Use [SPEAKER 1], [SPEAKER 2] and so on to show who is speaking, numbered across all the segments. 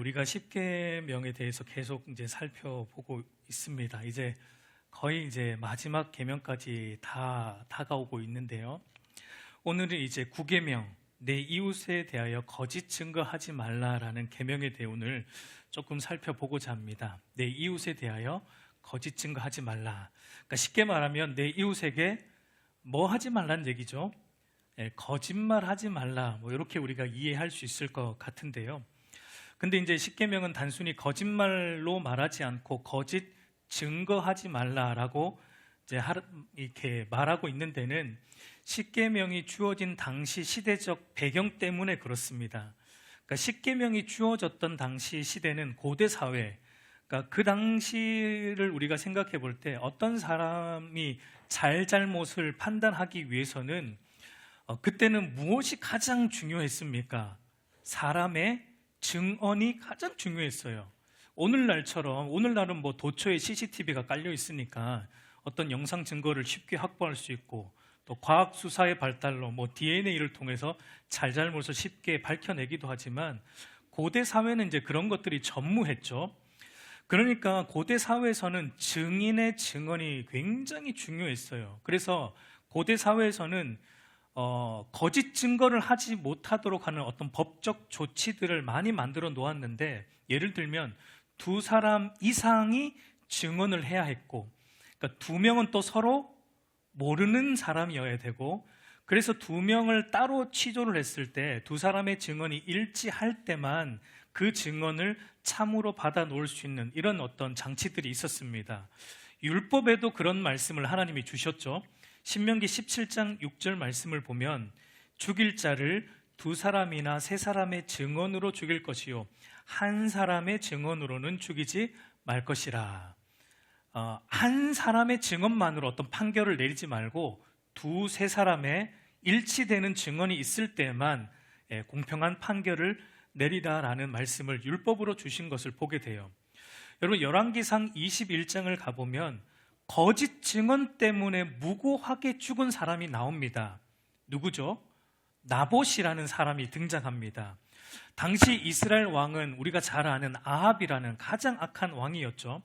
[SPEAKER 1] 우리가 십계명에 대해서 계속 이제 살펴보고 있습니다. 이제 거의 이제 마지막 계명까지 다 다가오고 있는데요. 오늘은 이제 구계명, 내 이웃에 대하여 거짓 증거하지 말라라는 계명에 대해 오늘 조금 살펴보고자 합니다. 내 이웃에 대하여 거짓 증거하지 말라. 그러니까 쉽게 말하면 내 이웃에게 뭐 하지 말라는 얘기죠. 거짓말하지 말라. 뭐 이렇게 우리가 이해할 수 있을 것 같은데요. 근데 이제 십계명은 단순히 거짓말로 말하지 않고 거짓 증거하지 말라라고 이제 이렇게 말하고 있는 데는 십계명이 주어진 당시 시대적 배경 때문에 그렇습니다. 그러니까 십계명이 주어졌던 당시 시대는 고대 사회, 그러니까 그 당시를 우리가 생각해 볼 때 어떤 사람이 잘잘못을 판단하기 위해서는 그때는 무엇이 가장 중요했습니까? 사람의 증언이 가장 중요했어요. 오늘날은 뭐 도처에 CCTV가 깔려 있으니까 어떤 영상 증거를 쉽게 확보할 수 있고, 또 과학 수사의 발달로 뭐 DNA를 통해서 잘잘못을 쉽게 밝혀내기도 하지만, 고대 사회는 이제 그런 것들이 전무했죠. 그러니까 고대 사회에서는 증인의 증언이 굉장히 중요했어요. 그래서 고대 사회에서는 거짓 증거를 하지 못하도록 하는 어떤 법적 조치들을 많이 만들어 놓았는데, 예를 들면 두 사람 이상이 증언을 해야 했고, 그러니까 두 명은 또 서로 모르는 사람이어야 되고, 그래서 두 명을 따로 취조를 했을 때 두 사람의 증언이 일치할 때만 그 증언을 참으로 받아 놓을 수 있는 이런 어떤 장치들이 있었습니다. 율법에도 그런 말씀을 하나님이 주셨죠. 신명기 17장 6절 말씀을 보면 죽일 자를 두 사람이나 세 사람의 증언으로 죽일 것이요 한 사람의 증언으로는 죽이지 말 것이라. 한 사람의 증언만으로 어떤 판결을 내리지 말고 두세 사람의 일치되는 증언이 있을 때만 공평한 판결을 내리라라는 말씀을 율법으로 주신 것을 보게 돼요. 여러분, 열왕기상 21장을 가보면 거짓 증언 때문에 무고하게 죽은 사람이 나옵니다. 누구죠? 나봇이라는 사람이 등장합니다. 당시 이스라엘 왕은 우리가 잘 아는 아합이라는 가장 악한 왕이었죠.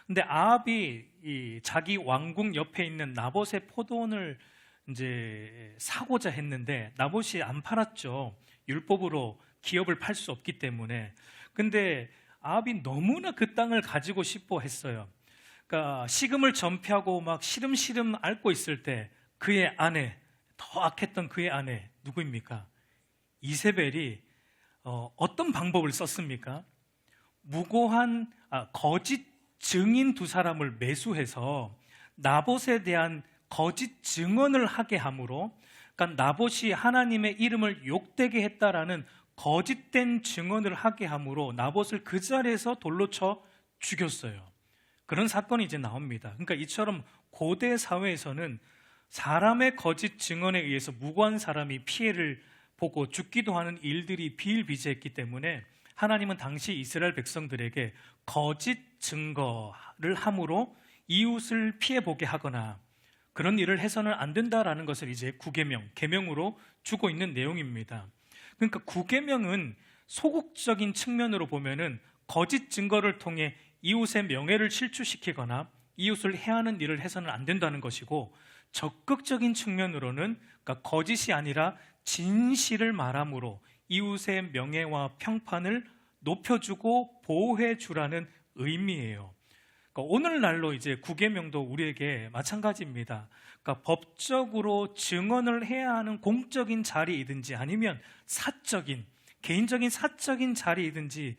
[SPEAKER 1] 근데 아합이 자기 왕궁 옆에 있는 나봇의 포도원을 이제 사고자 했는데 나봇이 안 팔았죠. 율법으로 기업을 팔 수 없기 때문에. 근데 아합이 너무나 그 땅을 가지고 싶어 했어요. 그러니까 식음을 전폐하고 막 시름시름 앓고 있을 때 그의 아내, 더 악했던 그의 아내 누구입니까? 이세벨이 어떤 방법을 썼습니까? 무고한 거짓 증인 두 사람을 매수해서 나봇에 대한 거짓 증언을 하게 함으로, 그러니까 나봇이 하나님의 이름을 욕되게 했다라는 거짓된 증언을 하게 함으로 나봇을 그 자리에서 돌로 쳐 죽였어요. 그런 사건이 이제 나옵니다. 그러니까 이처럼 고대 사회에서는 사람의 거짓 증언에 의해서 무고한 사람이 피해를 보고 죽기도 하는 일들이 비일비재했기 때문에 하나님은 당시 이스라엘 백성들에게 거짓 증거를 함으로 이웃을 피해보게 하거나 그런 일을 해서는 안 된다라는 것을 이제 구계명, 계명으로 주고 있는 내용입니다. 그러니까 구계명은 소극적인 측면으로 보면은 거짓 증거를 통해 이웃의 명예를 실추시키거나 이웃을 해하는 일을 해서는 안 된다는 것이고, 적극적인 측면으로는 그러니까 거짓이 아니라 진실을 말함으로 이웃의 명예와 평판을 높여주고 보호해주라는 의미예요. 그러니까 오늘날로 이제 구계명도 우리에게 마찬가지입니다. 그러니까 법적으로 증언을 해야 하는 공적인 자리이든지 아니면 개인적인 사적인 자리이든지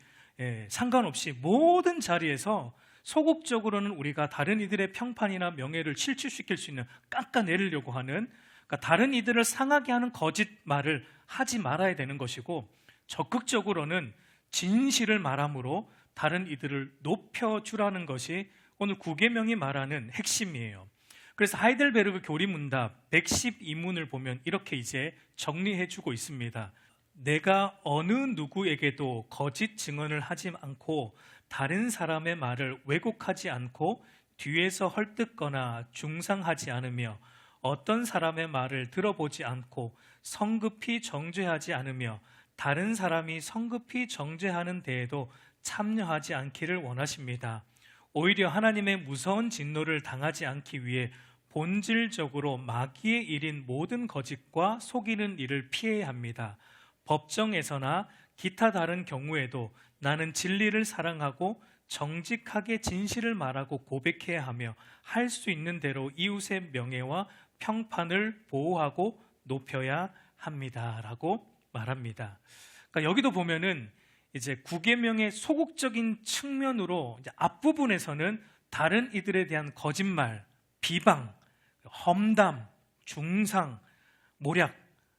[SPEAKER 1] 상관없이 모든 자리에서 소극적으로는 우리가 다른 이들의 평판이나 명예를 실추시킬 수 있는, 깎아내리려고 하는, 그러니까 다른 이들을 상하게 하는 거짓말을 하지 말아야 되는 것이고, 적극적으로는 진실을 말함으로 다른 이들을 높여주라는 것이 오늘 구계명이 말하는 핵심이에요. 그래서 하이델베르그 교리문답 112문을 보면 이렇게 이제 정리해주고 있습니다. 내가 어느 누구에게도 거짓 증언을 하지 않고 다른 사람의 말을 왜곡하지 않고 뒤에서 헐뜯거나 중상하지 않으며 어떤 사람의 말을 들어보지 않고 성급히 정죄하지 않으며 다른 사람이 성급히 정죄하는 데에도 참여하지 않기를 원하십니다. 오히려 하나님의 무서운 진노를 당하지 않기 위해 본질적으로 마귀의 일인 모든 거짓과 속이는 일을 피해야 합니다. 법정에서나 기타 다른 경우에도 나는 진리를 사랑하고 정직하게 진실을 말하고 고백해야 하며 할 수 있는 대로 이웃의 명예와 평판을 보호하고 높여야 합니다라고 말합니다. 그러니까 여기도 보면은 이제 구계명의 소극적인 측면으로 이제 앞부분에서는 다른 이들에 대한 거짓말, 비방, 험담, 중상, 모략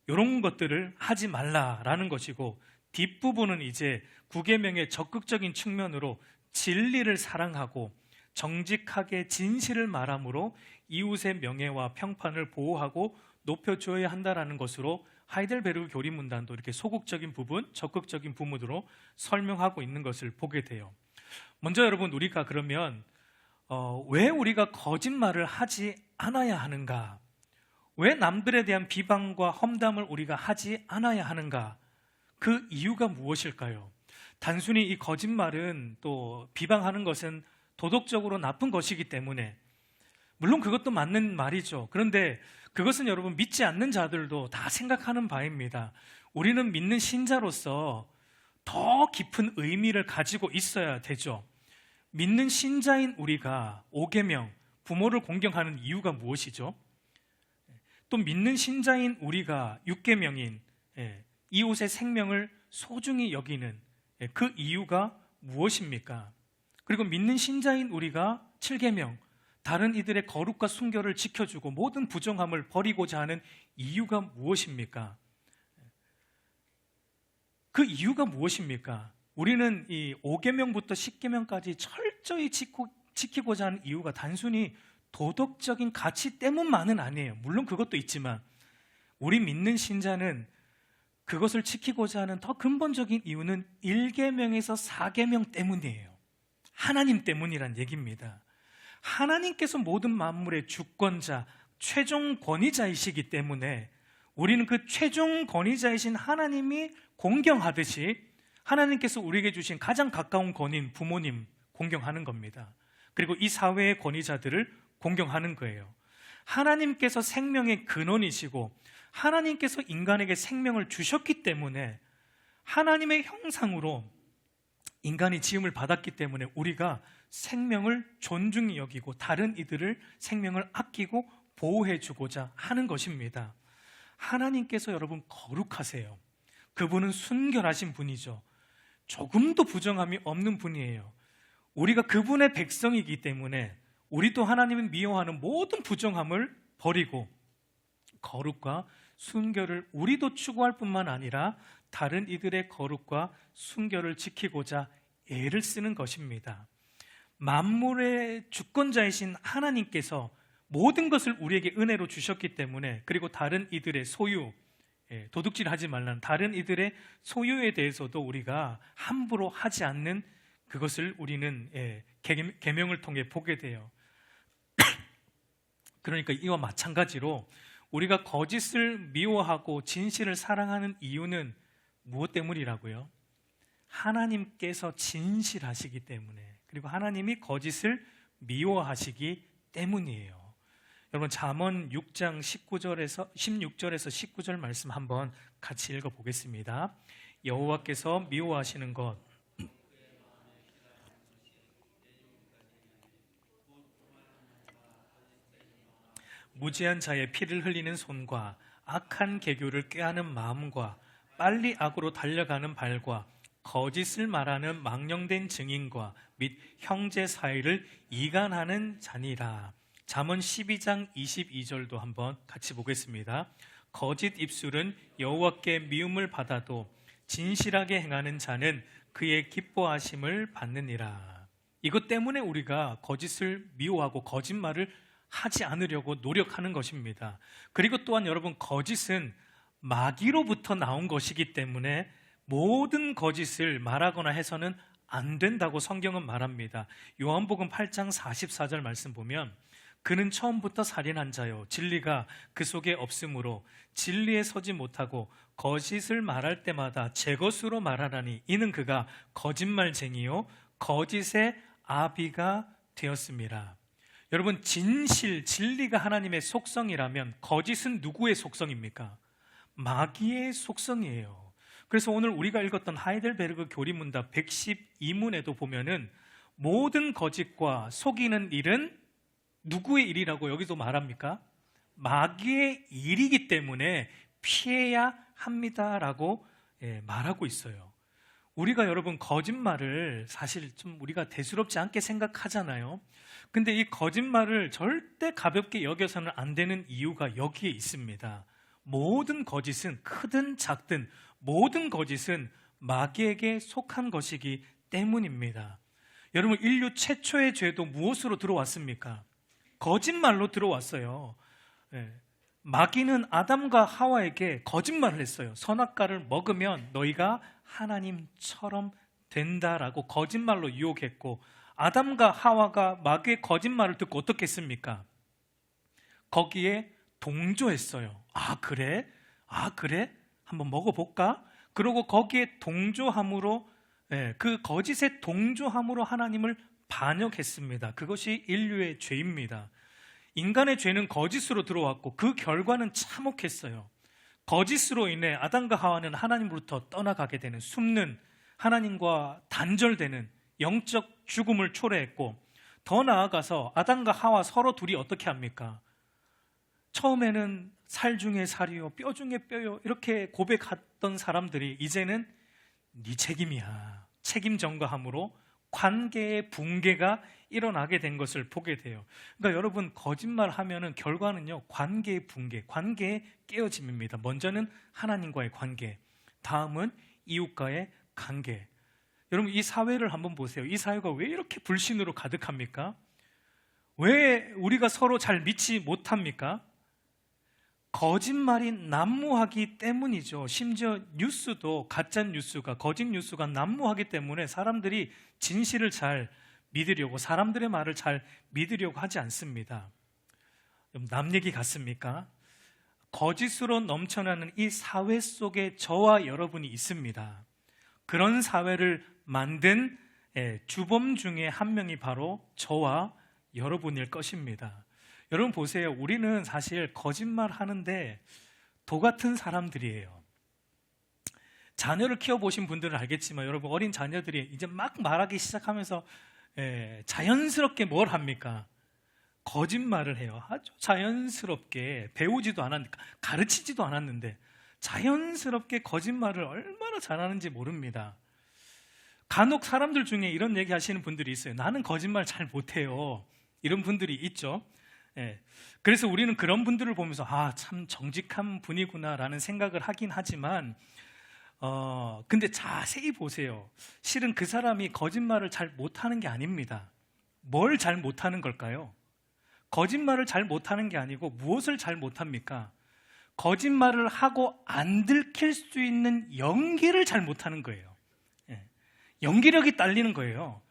[SPEAKER 1] 이런 것들을 하지 말라라는 것이고, 뒷부분은 이제 구계명의 적극적인 측면으로 진리를 사랑하고 정직하게 진실을 말함으로 이웃의 명예와 평판을 보호하고 높여줘야 한다라는 것으로 하이델베르그 교리문단도 이렇게 소극적인 부분, 적극적인 부분으로 설명하고 있는 것을 보게 돼요. 먼저 여러분, 우리가 그러면 왜 우리가 거짓말을 하지 않아야 하는가? 왜 남들에 대한 비방과 험담을 우리가 하지 않아야 하는가? 그 이유가 무엇일까요? 단순히 이 거짓말은, 또 비방하는 것은 도덕적으로 나쁜 것이기 때문에, 물론 그것도 맞는 말이죠. 그런데 그것은 여러분, 믿지 않는 자들도 다 생각하는 바입니다. 우리는 믿는 신자로서 더 깊은 의미를 가지고 있어야 되죠. 믿는 신자인 우리가 5계명, 부모를 공경하는 이유가 무엇이죠? 또 믿는 신자인 우리가 6계명인 이웃의 생명을 소중히 여기는 그 이유가 무엇입니까? 그리고 믿는 신자인 우리가 7계명, 다른 이들의 거룩과 순결을 지켜주고 모든 부정함을 버리고자 하는 이유가 무엇입니까? 그 이유가 무엇입니까? 우리는 이 5계명부터 10계명까지 철저히 지키고자 하는 이유가 단순히 도덕적인 가치 때문만은 아니에요. 물론 그것도 있지만 우리 믿는 신자는 그것을 지키고자 하는 더 근본적인 이유는 1계명에서 4계명 때문이에요. 하나님 때문이란 얘기입니다. 하나님께서 모든 만물의 주권자, 최종 권위자이시기 때문에 우리는 그 최종 권위자이신 하나님이 공경하듯이 하나님께서 우리에게 주신 가장 가까운 권위인 부모님 공경하는 겁니다. 그리고 이 사회의 권위자들을 공경하는 거예요. 하나님께서 생명의 근원이시고 하나님께서 인간에게 생명을 주셨기 때문에, 하나님의 형상으로 인간이 지음을 받았기 때문에 우리가 생명을 존중히 여기고 다른 이들을 생명을 아끼고 보호해 주고자 하는 것입니다. 하나님께서 여러분 거룩하세요. 그분은 순결하신 분이죠. 조금도 부정함이 없는 분이에요. 우리가 그분의 백성이기 때문에 우리도 하나님을 미워하는 모든 부정함을 버리고 거룩과 순결을 우리도 추구할 뿐만 아니라 다른 이들의 거룩과 순결을 지키고자 애를 쓰는 것입니다. 만물의 주권자이신 하나님께서 모든 것을 우리에게 은혜로 주셨기 때문에, 그리고 다른 이들의 소유, 도둑질하지 말라는 다른 이들의 소유에 대해서도 우리가 함부로 하지 않는 그것을 우리는 계명을 통해 보게 돼요. 그러니까 이와 마찬가지로 우리가 거짓을 미워하고 진실을 사랑하는 이유는 무엇 때문이라고요? 하나님께서 진실하시기 때문에, 그리고 하나님이 거짓을 미워하시기 때문이에요. 여러분, 잠언 6장 16절에서 19절 말씀 한번 같이 읽어보겠습니다. 여호와께서 미워하시는 것, 무지한 자의 피를 흘리는 손과 악한 계교를 꾀하는 마음과 빨리 악으로 달려가는 발과 거짓을 말하는 망령된 증인과 및 형제 사이를 이간하는 자니라. 잠언 12장 22절도 한번 같이 보겠습니다. 거짓 입술은 여호와께 미움을 받아도 진실하게 행하는 자는 그의 기뻐하심을 받느니라. 이것 때문에 우리가 거짓을 미워하고 거짓말을 하지 않으려고 노력하는 것입니다. 그리고 또한 여러분, 거짓은 마귀로부터 나온 것이기 때문에 모든 거짓을 말하거나 해서는 안 된다고 성경은 말합니다. 요한복음 8장 44절 말씀 보면 그는 처음부터 살인한 자요 진리가 그 속에 없으므로 진리에 서지 못하고 거짓을 말할 때마다 제 것으로 말하나니 이는 그가 거짓말쟁이요 거짓의 아비가 되었습니다. 여러분, 진실, 진리가 하나님의 속성이라면 거짓은 누구의 속성입니까? 마귀의 속성이에요. 그래서 오늘 우리가 읽었던 하이델베르그 교리문답 112문에도 보면은 모든 거짓과 속이는 일은 누구의 일이라고 여기도 말합니까? 마귀의 일이기 때문에 피해야 합니다라고 말하고 있어요. 우리가 여러분 거짓말을 사실 좀 우리가 대수롭지 않게 생각하잖아요. 근데 이 거짓말을 절대 가볍게 여겨서는 안 되는 이유가 여기에 있습니다. 모든 거짓은 크든 작든 모든 거짓은 마귀에게 속한 것이기 때문입니다. 여러분, 인류 최초의 죄도 무엇으로 들어왔습니까? 거짓말로 들어왔어요. 마귀는 아담과 하와에게 거짓말을 했어요. 선악과를 먹으면 너희가 하나님처럼 된다라고 거짓말로 유혹했고, 아담과 하와가 마귀의 거짓말을 듣고 어떻게 했습니까? 거기에 동조했어요. 아 그래? 한번 먹어볼까? 그러고 거기에 동조함으로, 그 거짓에 동조함으로 하나님을 반역했습니다. 그것이 인류의 죄입니다. 인간의 죄는 거짓으로 들어왔고 그 결과는 참혹했어요. 거짓으로 인해 아담과 하와는 하나님으로부터 떠나가게 되는, 숨는, 하나님과 단절되는 영적 죽음을 초래했고, 더 나아가서 아담과 하와 서로 둘이 어떻게 합니까? 처음에는 살 중에 살이요 뼈 중에 뼈요 이렇게 고백했던 사람들이 이제는 네 책임이야, 책임 전가함으로 관계의 붕괴가 일어나게 된 것을 보게 돼요. 그러니까 여러분, 거짓말하면은 결과는요 관계의 붕괴, 관계의 깨어짐입니다. 먼저는 하나님과의 관계, 다음은 이웃과의 관계. 여러분, 이 사회를 한번 보세요. 이 사회가 왜 이렇게 불신으로 가득합니까? 왜 우리가 서로 잘 믿지 못합니까? 거짓말이 난무하기 때문이죠. 심지어 뉴스도, 가짜 뉴스가, 거짓 뉴스가 난무하기 때문에 사람들이 진실을 잘 믿으려고, 사람들의 말을 잘 믿으려고 하지 않습니다. 남 얘기 같습니까? 거짓으로 넘쳐나는 이 사회 속에 저와 여러분이 있습니다. 그런 사회를 만든 주범 중에 한 명이 바로 저와 여러분일 것입니다. 여러분 보세요. 우리는 사실 거짓말 하는데 도 같은 사람들이에요. 자녀를 키워보신 분들은 알겠지만, 여러분, 어린 자녀들이 이제 막 말하기 시작하면서 자연스럽게 뭘 합니까? 거짓말을 해요. 아주 자연스럽게. 배우지도 않았는데, 가르치지도 않았는데 자연스럽게 거짓말을 얼마나 잘하는지 모릅니다. 간혹 사람들 중에 이런 얘기 하시는 분들이 있어요. 나는 거짓말 잘 못해요. 이런 분들이 있죠. 그래서 우리는 그런 분들을 보면서 참 정직한 분이구나라는 생각을 하긴 하지만, 근데 자세히 보세요. 실은 그 사람이 거짓말을 잘 못하는 게 아닙니다. 뭘 잘 못하는 걸까요? 거짓말을 잘 못하는 게 아니고 무엇을 잘 못합니까? 거짓말을 하고 안 들킬 수 있는 연기를 잘 못하는 거예요. 연기력이 딸리는 거예요.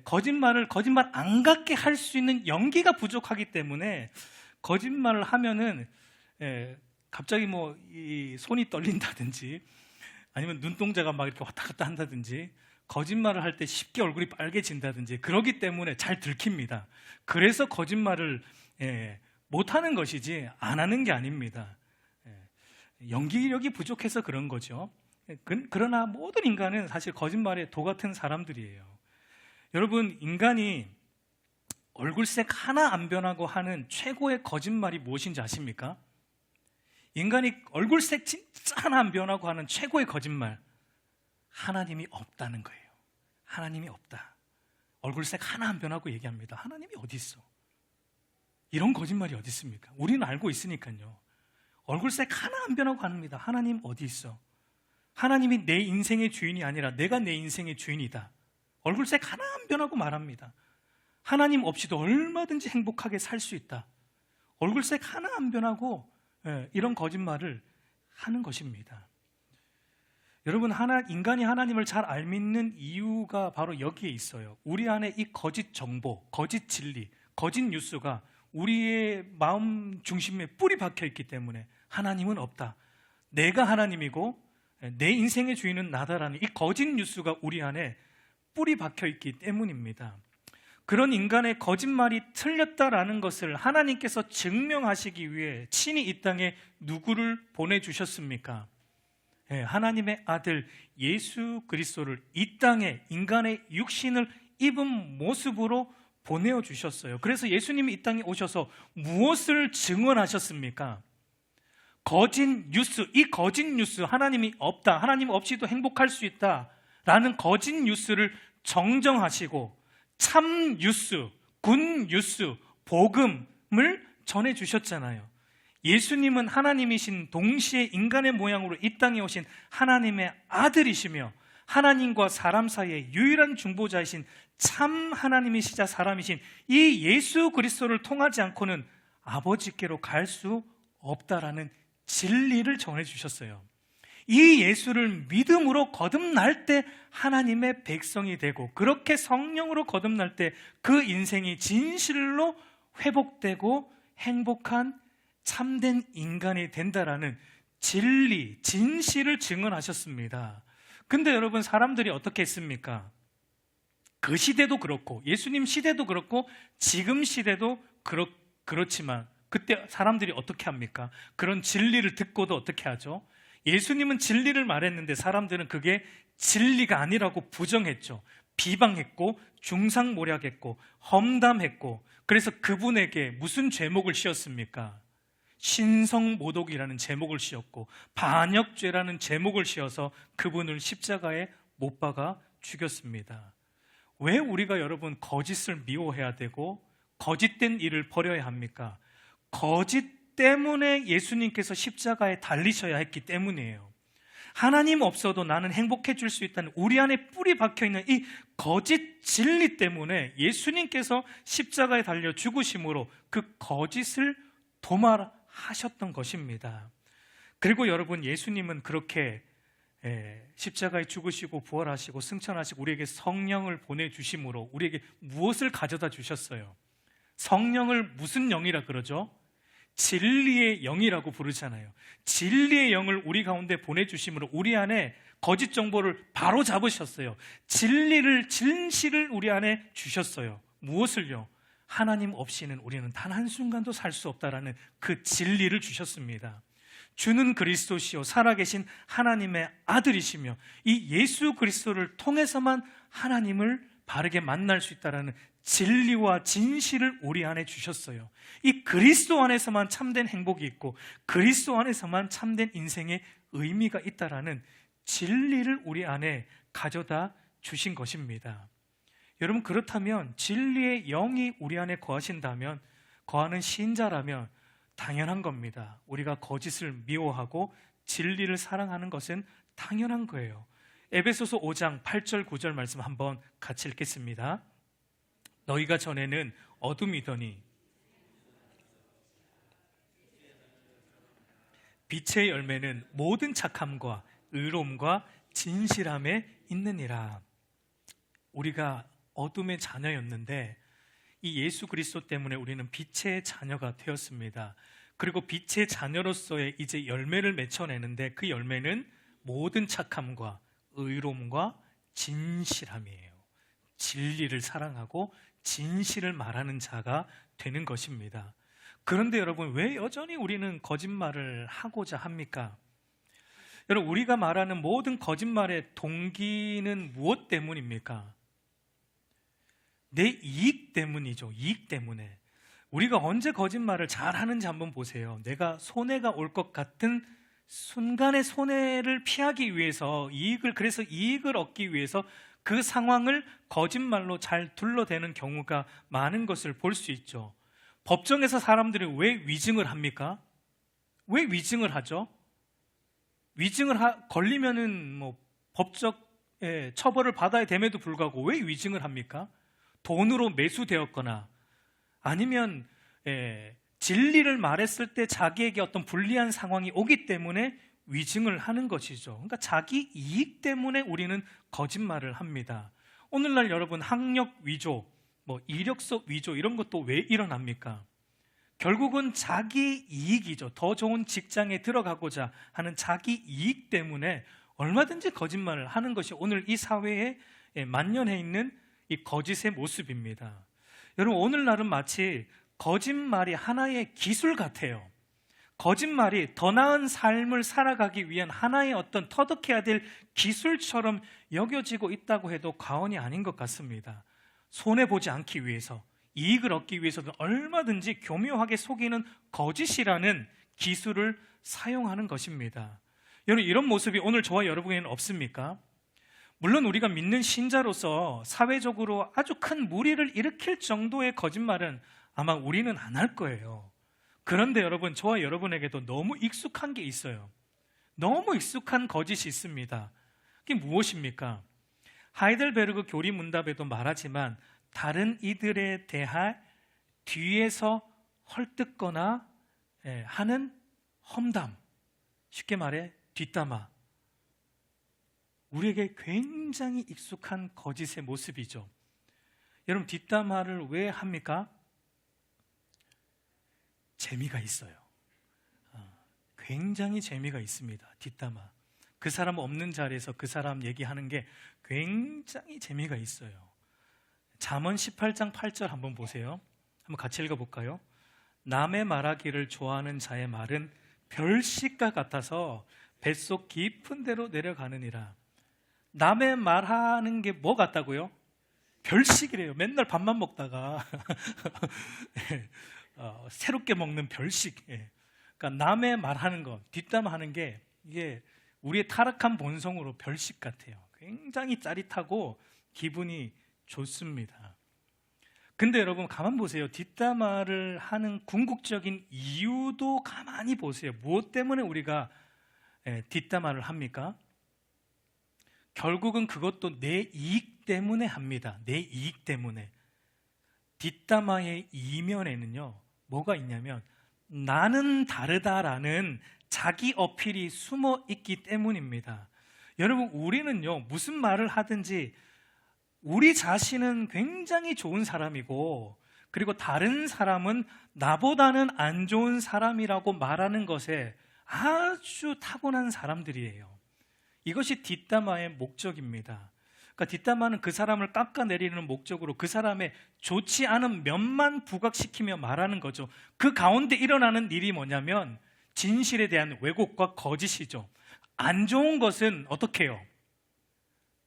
[SPEAKER 1] 거짓말 안 같게 할 수 있는 연기가 부족하기 때문에 거짓말을 하면은 갑자기 이 손이 떨린다든지, 아니면 눈동자가 막 이렇게 왔다 갔다 한다든지, 거짓말을 할 때 쉽게 얼굴이 빨개진다든지, 그러기 때문에 잘 들킵니다. 그래서 거짓말을 못하는 것이지 안 하는 게 아닙니다. 연기력이 부족해서 그런 거죠. 그러나 모든 인간은 사실 거짓말에 도 같은 사람들이에요. 여러분, 인간이 얼굴색 하나 안 변하고 하는 최고의 거짓말이 무엇인지 아십니까? 인간이 얼굴색 진짜 하나 안 변하고 하는 최고의 거짓말, 하나님이 없다는 거예요. 하나님이 없다. 얼굴색 하나 안 변하고 얘기합니다. 하나님이 어디 있어? 이런 거짓말이 어디 있습니까? 우리는 알고 있으니까요. 얼굴색 하나 안 변하고 합니다. 하나님 어디 있어? 하나님이 내 인생의 주인이 아니라 내가 내 인생의 주인이다. 얼굴색 하나 안 변하고 말합니다. 하나님 없이도 얼마든지 행복하게 살 수 있다. 얼굴색 하나 안 변하고 이런 거짓말을 하는 것입니다. 여러분, 인간이 하나님을 잘 안 믿는 이유가 바로 여기에 있어요. 우리 안에 이 거짓 정보, 거짓 진리, 거짓 뉴스가 우리의 마음 중심에 뿌리 박혀 있기 때문에 하나님은 없다, 내가 하나님이고 내 인생의 주인은 나다라는 이 거짓 뉴스가 우리 안에 뿌리 박혀 있기 때문입니다. 그런 인간의 거짓말이 틀렸다라는 것을 하나님께서 증명하시기 위해 친히 이 땅에 누구를 보내주셨습니까? 하나님의 아들 예수 그리스도를 이 땅에 인간의 육신을 입은 모습으로 보내어 주셨어요. 그래서 예수님이 이 땅에 오셔서 무엇을 증언하셨습니까? 거짓 뉴스, 이 거짓 뉴스, 하나님이 없다, 하나님 없이도 행복할 수 있다 라는 거짓 뉴스를 정정하시고 참 뉴스, 굿 뉴스, 복음을 전해주셨잖아요. 예수님은 하나님이신 동시에 인간의 모양으로 이 땅에 오신 하나님의 아들이시며 하나님과 사람 사이의 유일한 중보자이신 참 하나님이시자 사람이신 이 예수 그리스도를 통하지 않고는 아버지께로 갈 수 없다라는 진리를 전해주셨어요. 이 예수를 믿음으로 거듭날 때 하나님의 백성이 되고, 그렇게 성령으로 거듭날 때 그 인생이 진실로 회복되고 행복한 참된 인간이 된다라는 진리, 진실을 증언하셨습니다. 근데 여러분, 사람들이 어떻게 했습니까? 그 시대도 그렇고 예수님 시대도 그렇고 지금 시대도 그렇지만 그때 사람들이 어떻게 합니까? 그런 진리를 듣고도 어떻게 하죠? 예수님은 진리를 말했는데 사람들은 그게 진리가 아니라고 부정했죠. 비방했고 중상모략했고 험담했고, 그래서 그분에게 무슨 제목을 씌웠습니까? 신성모독이라는 제목을 씌웠고 반역죄라는 제목을 씌워서 그분을 십자가에 못 박아 죽였습니다. 왜 우리가 여러분 거짓을 미워해야 되고 거짓된 일을 버려야 합니까? 거짓 때문에 예수님께서 십자가에 달리셔야 했기 때문이에요. 하나님 없어도 나는 행복해질 수 있다는 우리 안에 뿌리 박혀있는 이 거짓 진리 때문에 예수님께서 십자가에 달려 죽으심으로 그 거짓을 도말하셨던 것입니다. 그리고 여러분, 예수님은 그렇게 십자가에 죽으시고 부활하시고 승천하시고 우리에게 성령을 보내주심으로 우리에게 무엇을 가져다 주셨어요? 성령을 무슨 영이라 그러죠? 진리의 영이라고 부르잖아요. 진리의 영을 우리 가운데 보내주심으로 우리 안에 거짓 정보를 바로 잡으셨어요. 진실을 우리 안에 주셨어요. 무엇을요? 하나님 없이는 우리는 단 한순간도 살 수 없다라는 그 진리를 주셨습니다. 주는 그리스도시요 살아계신 하나님의 아들이시며 이 예수 그리스도를 통해서만 하나님을 바르게 만날 수 있다라는 진리와 진실을 우리 안에 주셨어요. 이 그리스도 안에서만 참된 행복이 있고 그리스도 안에서만 참된 인생의 의미가 있다라는 진리를 우리 안에 가져다 주신 것입니다. 여러분, 그렇다면 진리의 영이 우리 안에 거하신다면, 거하는 신자라면 당연한 겁니다. 우리가 거짓을 미워하고 진리를 사랑하는 것은 당연한 거예요. 에베소서 5장 8절 9절 말씀 한번 같이 읽겠습니다. 너희가 전에는 어둠이더니 빛의 열매는 모든 착함과 의로움과 진실함에 있느니라. 우리가 어둠의 자녀였는데 이 예수 그리스도 때문에 우리는 빛의 자녀가 되었습니다. 그리고 빛의 자녀로서의 이제 열매를 맺혀내는데 그 열매는 모든 착함과 의로움과 진실함이에요. 진리를 사랑하고 진실을 말하는 자가 되는 것입니다. 그런데 여러분, 왜 여전히 우리는 거짓말을 하고자 합니까? 여러분, 우리가 말하는 모든 거짓말의 동기는 무엇 때문입니까? 내 이익 때문이죠. 이익 때문에. 우리가 언제 거짓말을 잘하는지 한번 보세요. 내가 손해가 올 것 같은 순간의 손해를 피하기 위해서 그래서 이익을 얻기 위해서 그 상황을 거짓말로 잘 둘러대는 경우가 많은 것을 볼 수 있죠. 법정에서 사람들이 왜 위증을 합니까? 왜 위증을 하죠? 걸리면은 법적 처벌을 받아야 됨에도 불구하고 왜 위증을 합니까? 돈으로 매수되었거나 아니면 진리를 말했을 때 자기에게 어떤 불리한 상황이 오기 때문에 위증을 하는 것이죠. 그러니까 자기 이익 때문에 우리는 거짓말을 합니다. 오늘날 여러분, 학력 위조, 이력서 위조 이런 것도 왜 일어납니까? 결국은 자기 이익이죠. 더 좋은 직장에 들어가고자 하는 자기 이익 때문에 얼마든지 거짓말을 하는 것이 오늘 이 사회에 만연해 있는 이 거짓의 모습입니다. 여러분, 오늘날은 마치 거짓말이 하나의 기술 같아요. 거짓말이 더 나은 삶을 살아가기 위한 하나의 어떤 터득해야 될 기술처럼 여겨지고 있다고 해도 과언이 아닌 것 같습니다. 손해보지 않기 위해서, 이익을 얻기 위해서도 얼마든지 교묘하게 속이는 거짓이라는 기술을 사용하는 것입니다. 여러분, 이런 모습이 오늘 저와 여러분에게는 없습니까? 물론 우리가 믿는 신자로서 사회적으로 아주 큰 무리를 일으킬 정도의 거짓말은 아마 우리는 안 할 거예요. 그런데 여러분, 저와 여러분에게도 너무 익숙한 게 있어요. 너무 익숙한 거짓이 있습니다. 그게 무엇입니까? 하이델베르그 교리문답에도 말하지만 다른 이들에 대해 뒤에서 헐뜯거나 하는 험담, 쉽게 말해 뒷담화, 우리에게 굉장히 익숙한 거짓의 모습이죠. 여러분, 뒷담화를 왜 합니까? 재미가 있어요. 굉장히 재미가 있습니다. 뒷담화. 그 사람 없는 자리에서 그 사람 얘기하는 게 굉장히 재미가 있어요. 잠언 18장 8절 한번 보세요. 한번 같이 읽어볼까요? 남의 말하기를 좋아하는 자의 말은 별식과 같아서 뱃속 깊은 데로 내려가느니라. 남의 말하는 게 뭐 같다고요? 별식이래요. 맨날 밥만 먹다가 새롭게 먹는 별식. 그러니까 남의 말하는 것, 뒷담화하는 게 이게 우리의 타락한 본성으로 별식 같아요. 굉장히 짜릿하고 기분이 좋습니다. 근데 여러분, 가만 보세요. 뒷담화를 하는 궁극적인 이유도 가만히 보세요. 무엇 때문에 우리가 뒷담화를 합니까? 결국은 그것도 내 이익 때문에 합니다. 내 이익 때문에. 뒷담화의 이면에는요, 뭐가 있냐면 나는 다르다라는 자기 어필이 숨어 있기 때문입니다. 여러분, 우리는요, 무슨 말을 하든지 우리 자신은 굉장히 좋은 사람이고, 그리고 다른 사람은 나보다는 안 좋은 사람이라고 말하는 것에 아주 타고난 사람들이에요. 이것이 뒷담화의 목적입니다. 그러니까 뒷담화는 그 사람을 깎아내리는 목적으로 그 사람의 좋지 않은 면만 부각시키며 말하는 거죠. 그 가운데 일어나는 일이 뭐냐면 진실에 대한 왜곡과 거짓이죠. 안 좋은 것은 어떻게 해요?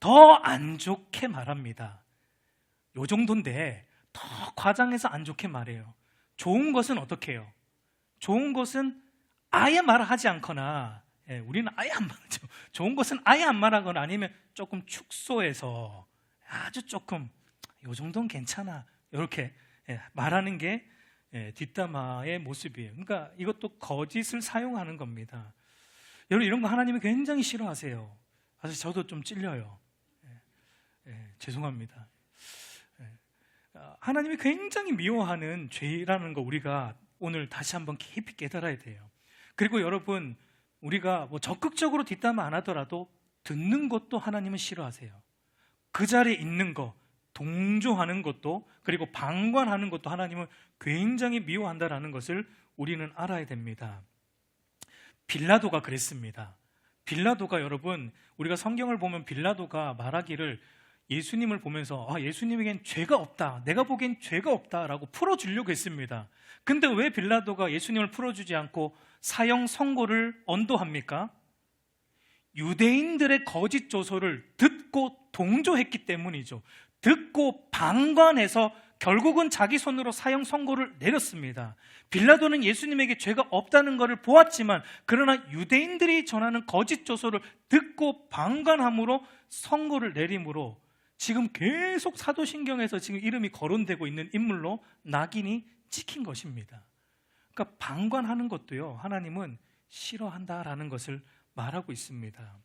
[SPEAKER 1] 더 안 좋게 말합니다. 요 정도인데 더 과장해서 안 좋게 말해요. 좋은 것은 어떻게 해요? 좋은 것은 아예 말하지 않거나, 우리는 아예 안 말하죠. 좋은 것은 아예 안 말하거나 아니면 조금 축소해서 아주 조금 요 정도는 괜찮아 이렇게 말하는 게 뒷담화의 모습이에요. 그러니까 이것도 거짓을 사용하는 겁니다. 여러분, 이런 거 하나님이 굉장히 싫어하세요. 사실 저도 좀 찔려요. 죄송합니다. 하나님이 굉장히 미워하는 죄라는 거 우리가 오늘 다시 한번 깊이 깨달아야 돼요. 그리고 여러분, 우리가 뭐 적극적으로 뒷담화 안 하더라도 듣는 것도 하나님은 싫어하세요. 그 자리에 있는 거, 동조하는 것도, 그리고 방관하는 것도 하나님은 굉장히 미워한다라는 것을 우리는 알아야 됩니다. 빌라도가 그랬습니다. 빌라도가, 여러분, 우리가 성경을 보면 빌라도가 말하기를 예수님을 보면서 예수님에겐 죄가 없다, 내가 보기엔 죄가 없다라고 풀어주려고 했습니다. 근데 왜 빌라도가 예수님을 풀어주지 않고 사형 선고를 언도합니까? 유대인들의 거짓 조소를 듣고 동조했기 때문이죠. 듣고 방관해서 결국은 자기 손으로 사형 선고를 내렸습니다. 빌라도는 예수님에게 죄가 없다는 것을 보았지만, 그러나 유대인들이 전하는 거짓 조소를 듣고 방관함으로 선고를 내림으로 지금 계속 사도신경에서 지금 이름이 거론되고 있는 인물로 낙인이 찍힌 것입니다. 그러니까 방관하는 것도요, 하나님은 싫어한다라는 것을 말하고 있습니다.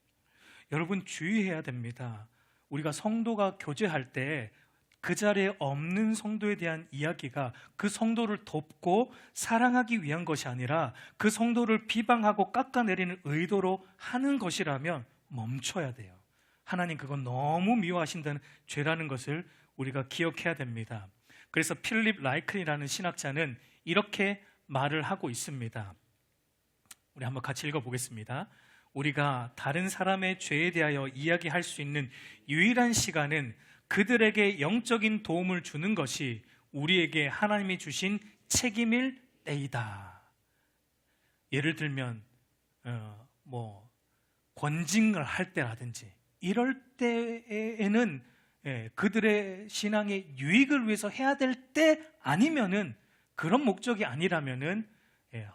[SPEAKER 1] 여러분, 주의해야 됩니다. 우리가 성도가 교제할 때 그 자리에 없는 성도에 대한 이야기가 그 성도를 돕고 사랑하기 위한 것이 아니라 그 성도를 비방하고 깎아내리는 의도로 하는 것이라면 멈춰야 돼요. 하나님 그건 너무 미워하신다는 죄라는 것을 우리가 기억해야 됩니다. 그래서 필립 라이큰이라는 신학자는 이렇게 말을 하고 있습니다. 우리 한번 같이 읽어보겠습니다. 우리가 다른 사람의 죄에 대하여 이야기할 수 있는 유일한 시간은 그들에게 영적인 도움을 주는 것이 우리에게 하나님이 주신 책임일 때이다. 예를 들면 권징을 할 때라든지 이럴 때에는 그들의 신앙의 유익을 위해서 해야 될 때 아니면은, 그런 목적이 아니라면은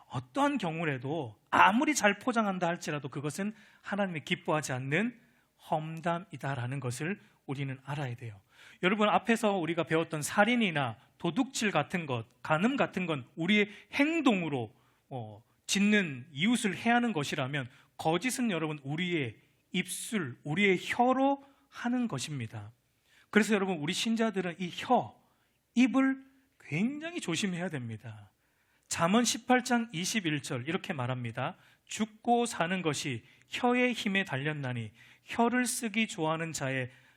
[SPEAKER 1] 어떠한 경우라도 아무리 잘 포장한다 할지라도 그것은 하나님이 기뻐하지 않는 험담이다라는 것을 우리는 알아야 돼요. 여러분, 앞에서 우리가 배웠던 살인이나 도둑질 같은 것, 간음 같은 건 우리의 행동으로 짓는 이웃을 해하는 것이라면, 거짓은 여러분 우리의 입술, 우리의 혀로 하는 것입니다. 그래서 여러분, 우리 신자들은 이 입을 굉장히 조심해야 됩니다. 잠언 18장 21절 이렇게 말합니다. 죽고 사는 것이 혀의 힘에 달렸나니 혀를 쓰기 좋아하는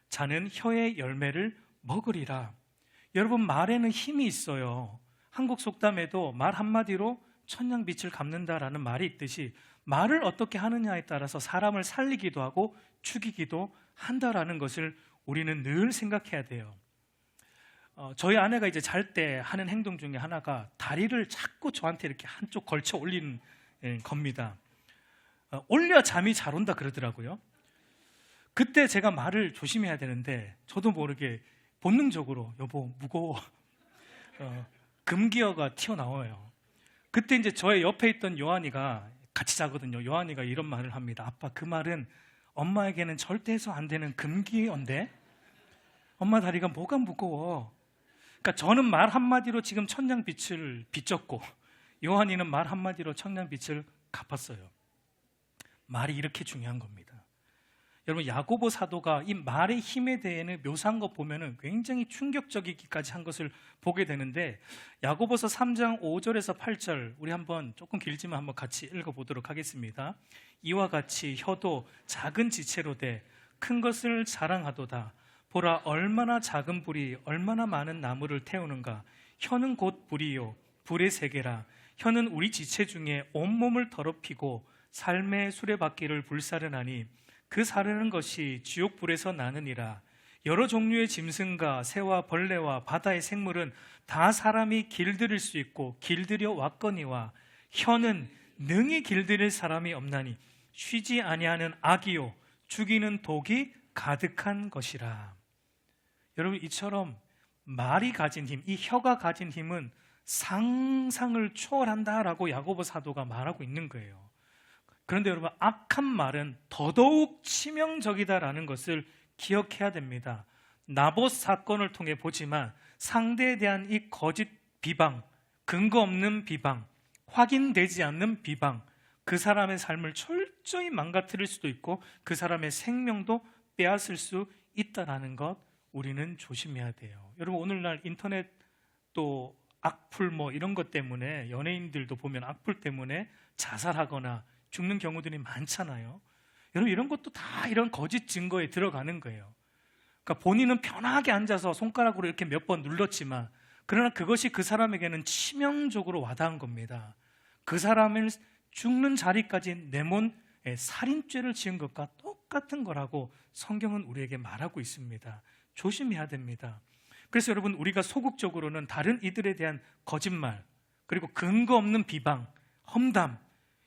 [SPEAKER 1] 자는 혀의 열매를 먹으리라. 여러분, 말에는 힘이 있어요. 한국 속담에도 말 한마디로 천냥빛을 갚는다라는 말이 있듯이, 말을 어떻게 하느냐에 따라서 사람을 살리기도 하고 죽이기도 한다라는 것을 우리는 늘 생각해야 돼요. 저희 아내가 이제 잘 때 하는 행동 중에 하나가 다리를 자꾸 저한테 이렇게 한쪽 걸쳐 올리는 겁니다. 올려 잠이 잘 온다 그러더라고요. 그때 제가 말을 조심해야 되는데 저도 모르게 본능적으로 여보 무거워 금기어가 튀어나와요. 그때 이제 저의 옆에 있던 요한이가, 같이 자거든요. 요한이가 이런 말을 합니다. 아빠, 그 말은 엄마에게는 절대 해서 안 되는 금기어인데 엄마 다리가 뭐가 무거워. 그러니까 저는 말 한마디로 지금 천냥빛을 비쳤고 요한이는 말 한마디로 천냥빛을 갚았어요. 말이 이렇게 중요한 겁니다. 여러분, 야고보 사도가 이 말의 힘에 대해 묘사한 것 보면은 굉장히 충격적이기까지 한 것을 보게 되는데, 야고보서 3장 5절에서 8절 우리 한번, 조금 길지만 한번 같이 읽어보도록 하겠습니다. 이와 같이 혀도 작은 지체로 돼 큰 것을 자랑하도다. 보라, 얼마나 작은 불이 얼마나 많은 나무를 태우는가. 혀는 곧 불이요 불의 세계라. 혀는 우리 지체 중에 온몸을 더럽히고 삶의 수레바퀴를 불사르나니 그 사르는 것이 지옥불에서 나느니라. 여러 종류의 짐승과 새와 벌레와 바다의 생물은 다 사람이 길들일 수 있고 길들여 왔거니와 혀는 능히 길들일 사람이 없나니 쉬지 아니하는 악이요 죽이는 독이 가득한 것이라. 여러분, 이처럼 말이 가진 힘, 이 혀가 가진 힘은 상상을 초월한다라고 야고보 사도가 말하고 있는 거예요. 그런데 여러분, 악한 말은 더더욱 치명적이다라는 것을 기억해야 됩니다. 나봇 사건을 통해 보지만 상대에 대한 이 거짓 비방, 근거 없는 비방, 확인되지 않는 비방, 그 사람의 삶을 철저히 망가뜨릴 수도 있고 그 사람의 생명도 빼앗을 수 있다는 것, 우리는 조심해야 돼요. 여러분, 오늘날 인터넷 또 악플 이런 것 때문에 연예인들도 보면 악플 때문에 자살하거나 죽는 경우들이 많잖아요. 여러분, 이런 것도 다 이런 거짓 증거에 들어가는 거예요. 그러니까 본인은 편하게 앉아서 손가락으로 이렇게 몇 번 눌렀지만, 그러나 그것이 그 사람에게는 치명적으로 와닿은 겁니다. 그 사람을 죽는 자리까지 내몬 살인죄를 지은 것과 똑같은 거라고 성경은 우리에게 말하고 있습니다. 조심해야 됩니다. 그래서 여러분, 우리가 소극적으로는 다른 이들에 대한 거짓말, 그리고 근거 없는 비방, 험담,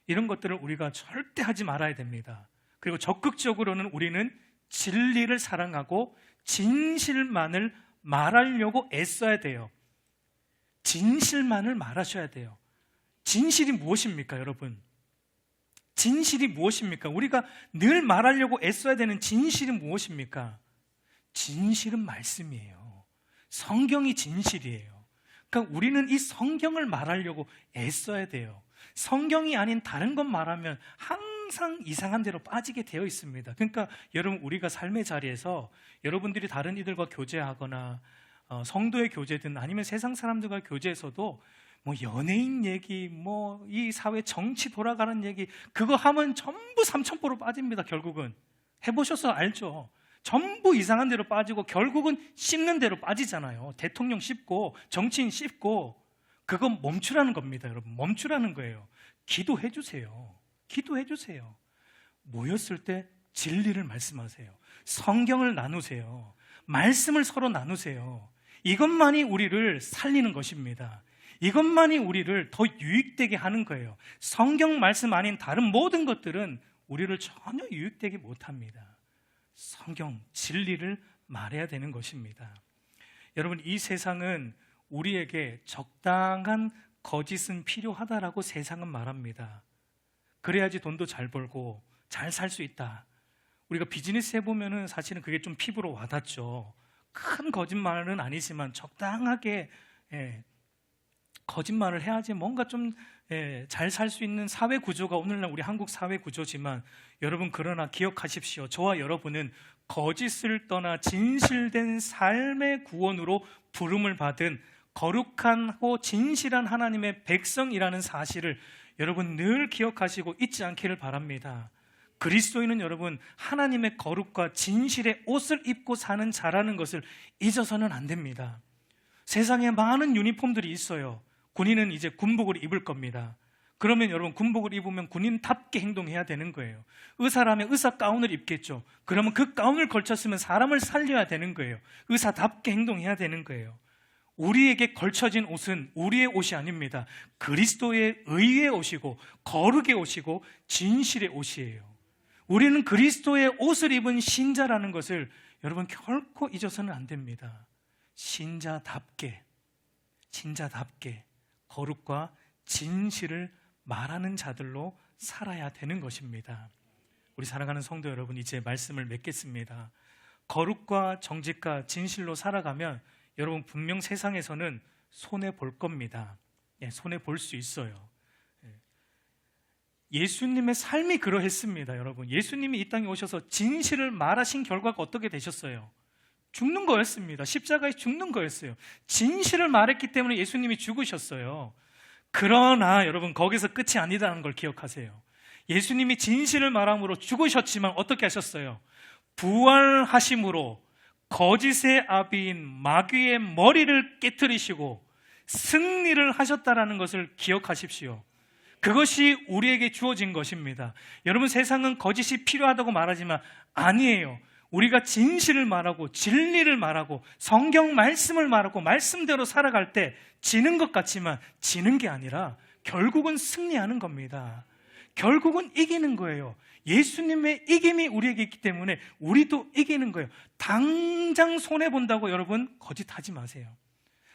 [SPEAKER 1] 이런 것들을 우리가 절대 하지 말아야 됩니다. 그리고 적극적으로는 우리는 진리를 사랑하고 진실만을 말하려고 애써야 돼요. 진실만을 말하셔야 돼요. 진실이 무엇입니까, 여러분? 진실이 무엇입니까? 우리가 늘 말하려고 애써야 되는 진실이 무엇입니까? 진실은 말씀이에요. 성경이 진실이에요. 그러니까 우리는 이 성경을 말하려고 애써야 돼요. 성경이 아닌 다른 것 말하면 항상 이상한 데로 빠지게 되어 있습니다. 그러니까 여러분, 우리가 삶의 자리에서 여러분들이 다른 이들과 교제하거나 성도의 교제든 아니면 세상 사람들과 교제에서도 연예인 얘기, 이 사회 정치 돌아가는 얘기, 그거 하면 전부 삼천포로 빠집니다. 결국은 해보셔서 알죠. 전부 이상한 데로 빠지고 결국은 씹는 데로 빠지잖아요. 대통령 씹고 정치인 씹고. 그건 멈추라는 겁니다, 여러분. 멈추라는 거예요. 기도해 주세요. 기도해 주세요. 모였을 때 진리를 말씀하세요. 성경을 나누세요. 말씀을 서로 나누세요. 이것만이 우리를 살리는 것입니다. 이것만이 우리를 더 유익되게 하는 거예요. 성경 말씀 아닌 다른 모든 것들은 우리를 전혀 유익되게 못합니다. 성경, 진리를 말해야 되는 것입니다. 여러분, 이 세상은 우리에게 적당한 거짓은 필요하다라고 세상은 말합니다. 그래야지 돈도 잘 벌고 잘 살 수 있다. 우리가 비즈니스 해보면은 사실은 그게 좀 피부로 와닿죠. 큰 거짓말은 아니지만 적당하게 거짓말을 해야지 뭔가 좀 잘 살 수 있는 사회 구조가 오늘날 우리 한국 사회 구조지만, 여러분 그러나 기억하십시오. 저와 여러분은 거짓을 떠나 진실된 삶의 구원으로 부름을 받은 거룩하고 진실한 하나님의 백성이라는 사실을 여러분 늘 기억하시고 잊지 않기를 바랍니다. 그리스도인은 여러분 하나님의 거룩과 진실의 옷을 입고 사는 자라는 것을 잊어서는 안 됩니다. 세상에 많은 유니폼들이 있어요. 군인은 이제 군복을 입을 겁니다. 그러면 여러분 군복을 입으면 군인답게 행동해야 되는 거예요. 의사라면 의사 가운을 입겠죠. 그러면 그 가운을 걸쳤으면 사람을 살려야 되는 거예요. 의사답게 행동해야 되는 거예요. 우리에게 걸쳐진 옷은 우리의 옷이 아닙니다. 그리스도의 의의 옷이고 거룩의 옷이고 진실의 옷이에요. 우리는 그리스도의 옷을 입은 신자라는 것을 여러분 결코 잊어서는 안 됩니다. 신자답게 거룩과 진실을 말하는 자들로 살아야 되는 것입니다. 우리 사랑하는 성도 여러분, 이제 말씀을 맺겠습니다. 거룩과 정직과 진실로 살아가면 여러분 분명 세상에서는 손해볼 겁니다. 손해볼 수 있어요. 예수님의 삶이 그러했습니다. 여러분, 예수님이 이 땅에 오셔서 진실을 말하신 결과가 어떻게 되셨어요? 죽는 거였습니다. 십자가에 죽는 거였어요. 진실을 말했기 때문에 예수님이 죽으셨어요. 그러나 여러분 거기서 끝이 아니다는 걸 기억하세요. 예수님이 진실을 말함으로 죽으셨지만 어떻게 하셨어요? 부활하심으로 거짓의 아비인 마귀의 머리를 깨트리시고 승리를 하셨다라는 것을 기억하십시오. 그것이 우리에게 주어진 것입니다. 여러분, 세상은 거짓이 필요하다고 말하지만 아니에요. 우리가 진실을 말하고 진리를 말하고 성경 말씀을 말하고 말씀대로 살아갈 때 지는 것 같지만 지는 게 아니라 결국은 승리하는 겁니다. 결국은 이기는 거예요. 예수님의 이김이 우리에게 있기 때문에 우리도 이기는 거예요. 당장 손해본다고 여러분 거짓하지 마세요.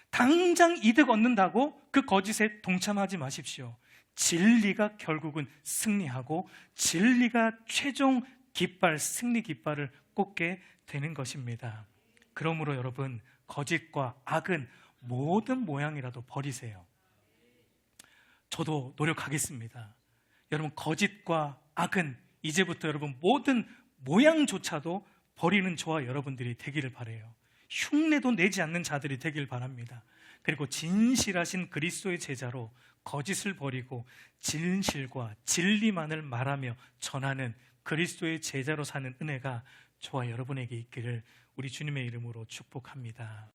[SPEAKER 1] 당장 이득 얻는다고 그 거짓에 동참하지 마십시오. 진리가 결국은 승리하고 진리가 최종 깃발, 승리 깃발을 꽂게 되는 것입니다. 그러므로 여러분, 거짓과 악은 모든 모양이라도 버리세요. 저도 노력하겠습니다. 여러분, 거짓과 악은 이제부터 여러분 모든 모양조차도 버리는 저와 여러분들이 되기를 바라요. 흉내도 내지 않는 자들이 되길 바랍니다. 그리고 진실하신 그리스도의 제자로 거짓을 버리고 진실과 진리만을 말하며 전하는 그리스도의 제자로 사는 은혜가 저와 여러분에게 있기를 우리 주님의 이름으로 축복합니다.